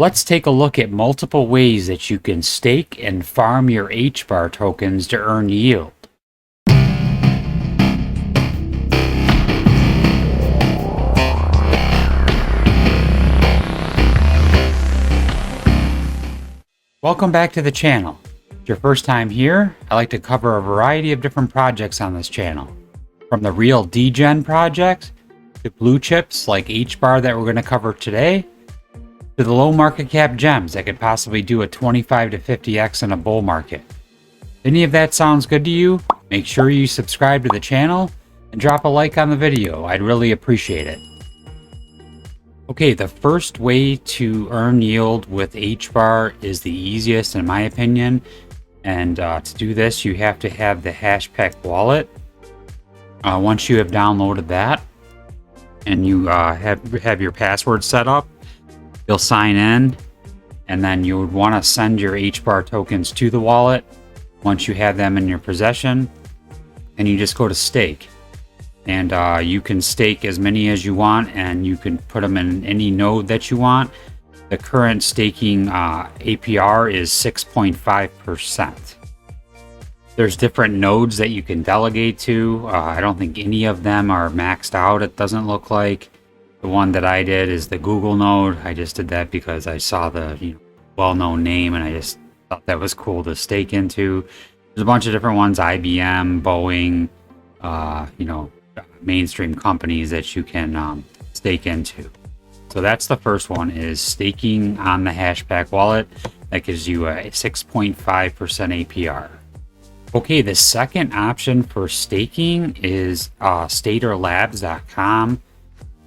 Let's take a look at multiple ways that you can stake and farm your HBAR tokens to earn yield. Welcome back to the channel. If it's your first time here, I like to cover a variety of different projects on this channel. From the real degen projects, to blue chips like HBAR that we're going to cover today, to the low market cap gems that could possibly do a 25 to 50x in a bull market. If any of that sounds good to you, make sure you subscribe to the channel and drop a like on the video. I'd really appreciate it. Okay, the first way to earn yield with HBAR is the easiest in my opinion. And to do this, you have to have the hashpack wallet. Once you have downloaded that and you have your password set up, you'll sign in, and then you would want to send your HBAR tokens to the wallet once you have them in your possession, and you just go to stake. And you can stake as many as you want, and you can put them in any node that you want. The current staking APR is 6.5%. There's different nodes that you can delegate to. I don't think any of them are maxed out, it doesn't look like. The one that I did is the Google node. I just did that because I saw the well-known name and I just thought that was cool to stake into. There's a bunch of different ones, IBM, Boeing, mainstream companies that you can stake into. So that's the first one, is staking on the hashpack wallet. That gives you a 6.5% APR. Okay, the second option for staking is statorlabs.com.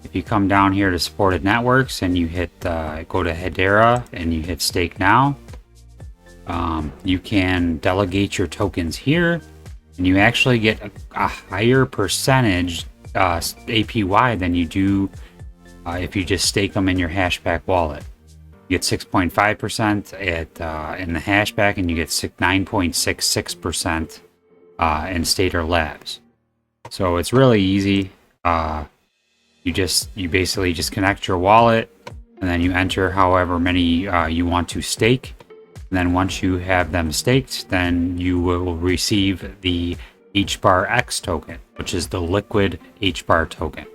If you come down here to supported networks and you hit go to Hedera and you hit stake now, you can delegate your tokens here, and you actually get a higher percentage APY than you do if you just stake them in your hashpack wallet. You get 6.5% in the hashpack, and you get 9.66% in Stator Labs. So it's really easy. You basically just connect your wallet, and then you enter however many you want to stake. And then once you have them staked, then you will receive the HBAR X token, which is the liquid HBAR token.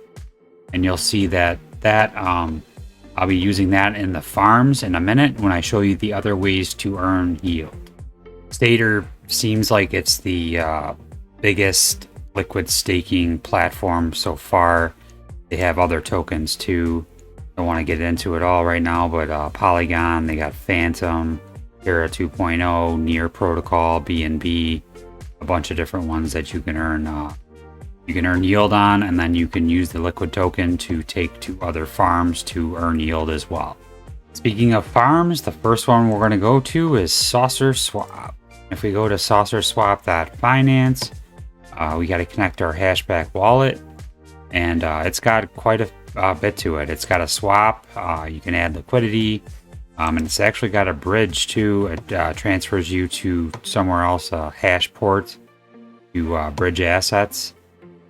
And you'll see that I'll be using that in the farms in a minute when I show you the other ways to earn yield. Stator seems like it's the biggest liquid staking platform so far. They have other tokens too. Don't want to get into it all right now, but Polygon, they got Fantom, Terra 2.0, Near Protocol, BNB, a bunch of different ones that you can earn yield on, and then you can use the liquid token to take to other farms to earn yield as well. Speaking of farms, the first one we're going to go to is SaucerSwap. If we go to saucerswap.finance, we got to connect our hashback wallet, and it's got quite a bit to it. It's got a swap, you can add liquidity, and it's actually got a bridge too. It transfers you to somewhere else, a hash port to bridge assets.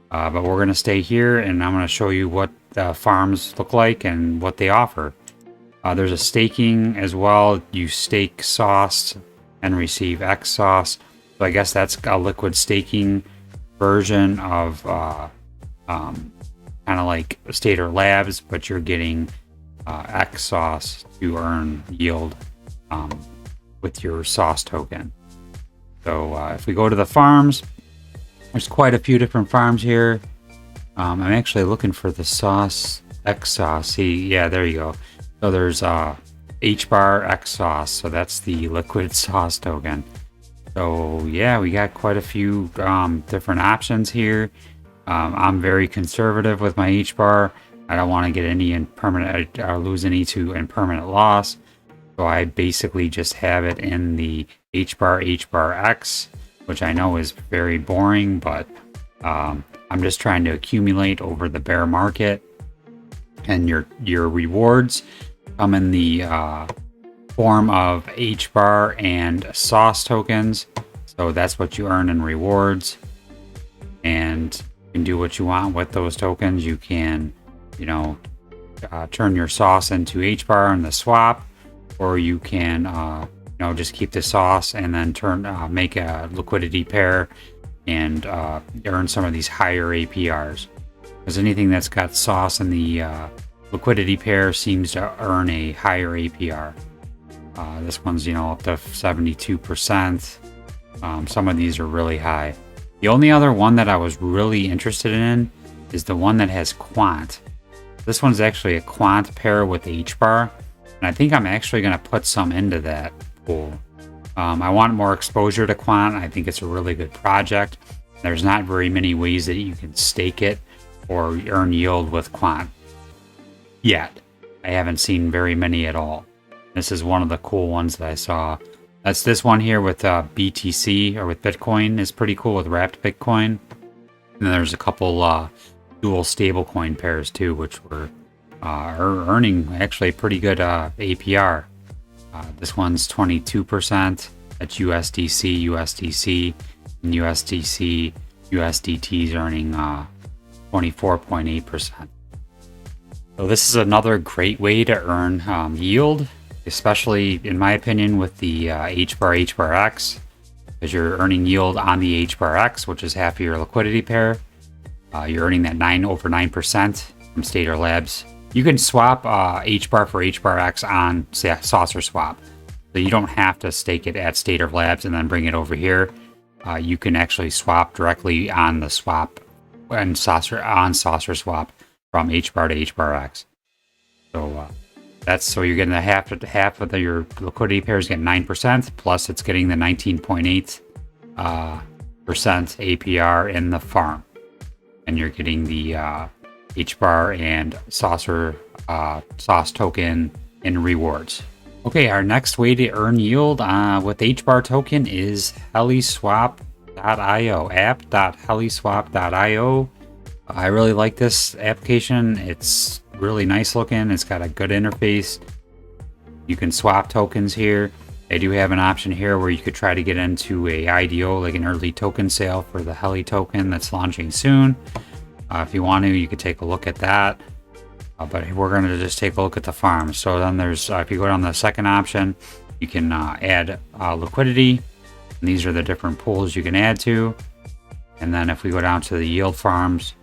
But we're going to stay here, and I'm going to show you what the farms look like and what they offer. There's a staking as well. You stake sauce and receive X sauce. So I guess that's a liquid staking version of kind of like Stator Labs, but you're getting X sauce to earn yield with your sauce token. So if we go to the farms, there's quite a few different farms here. I'm actually looking for the sauce, X sauce. See, yeah, there you go. So there's HBAR X sauce. So that's the liquid sauce token. So yeah, we got quite a few different options here. I'm very conservative with my HBAR. I don't want to get any in permanent or lose any to in permanent loss. So I basically just have it in the HBAR X, which I know is very boring, but I'm just trying to accumulate over the bear market. And your rewards come in the form of HBAR and sauce tokens. So that's what you earn in rewards. And you can do what you want with those tokens. You can, turn your sauce into HBAR in the swap, or you can just keep the sauce and then make a liquidity pair and earn some of these higher APRs. Because anything that's got sauce in the liquidity pair seems to earn a higher APR. This one's up to 72%. Some of these are really high. The only other one that I was really interested in is the one that has quant. This one's actually a quant pair with HBAR, and I think I'm actually going to put some into that pool. I want more exposure to quant. I think it's a really good project. There's not very many ways that you can stake it or earn yield with quant yet. I haven't seen very many at all. This is one of the cool ones that I saw. That's this one here with BTC, or with Bitcoin, is pretty cool, with wrapped Bitcoin. And then there's a couple dual stablecoin pairs too, which were earning actually pretty good APR. This one's 22%. That's USDC, and USDT is earning 24.8%. So this is another great way to earn yield, especially in my opinion with the HBAR because you're earning yield on the HBAR, which is half of your liquidity pair. You're earning that over 9% from Stator Labs. You can swap HBAR for HBAR on Saucer Swap. So you don't have to stake it at Stator Labs and then bring it over here. You can actually swap directly on the swap and Saucer Swap from HBAR to HBAR. So you're getting half of your liquidity pair is getting 9%, plus it's getting the 19.8% APR in the farm, and you're getting the HBAR and sauce token in rewards. Okay, our next way to earn yield with HBAR token is heliswap.io, app.heliswap.io. I really like this application. It's really nice looking. It's got a good interface. You can swap tokens here. They do have an option here where you could try to get into a IDO, like an early token sale for the Heli token that's launching soon. If you want to, you could take a look at that. But we're going to just take a look at the farm. So then there's, if you go down the second option, you can add liquidity. And these are the different pools you can add to. And then if we go down to the yield farms,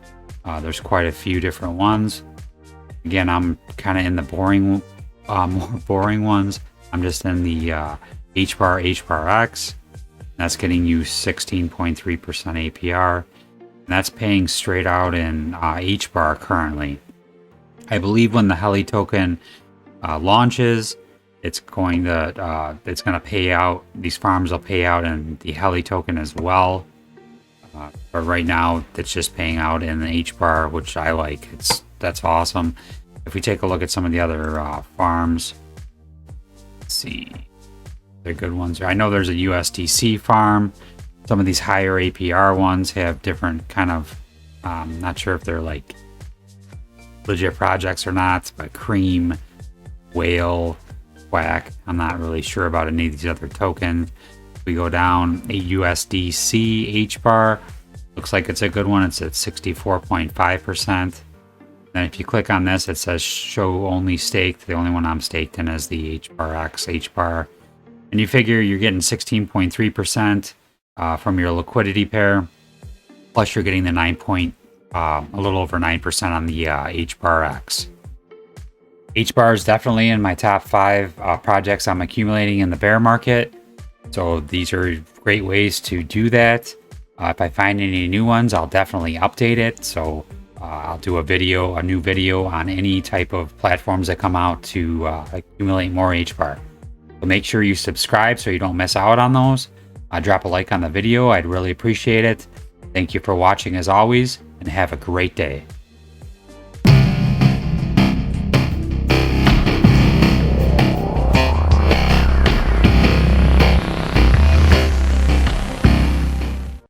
there's quite a few different ones. Again, I'm kind of in the more boring ones. I'm just in the HBAR. That's getting you 16.3% APR. And that's paying straight out in HBAR currently. I believe when the Heli token launches, it's going to pay out. These farms will pay out in the Heli token as well. But right now, it's just paying out in the HBAR, which I like. That's awesome. If we take a look at some of the other farms, let's see, they're good ones. I know there's a USDC farm. Some of these higher APR ones have different kind of, not sure if they're like legit projects or not, but Cream, Whale, Quack, I'm not really sure about any of these other tokens. We go down, a USDC HBAR, looks like it's a good one. It's at 64.5%. Then if you click on this, it says show only staked. The only one I'm staked in is the HBAR. And you figure you're getting 16.3% from your liquidity pair, plus you're getting the a little over 9% on the HBAR. HBAR is definitely in my top 5 projects I'm accumulating in the bear market. So these are great ways to do that. If I find any new ones, I'll definitely update it. So I'll do a new video on any type of platforms that come out to accumulate more HBAR. So make sure you subscribe so you don't miss out on those. Drop a like on the video. I'd really appreciate it. Thank you for watching as always, and have a great day.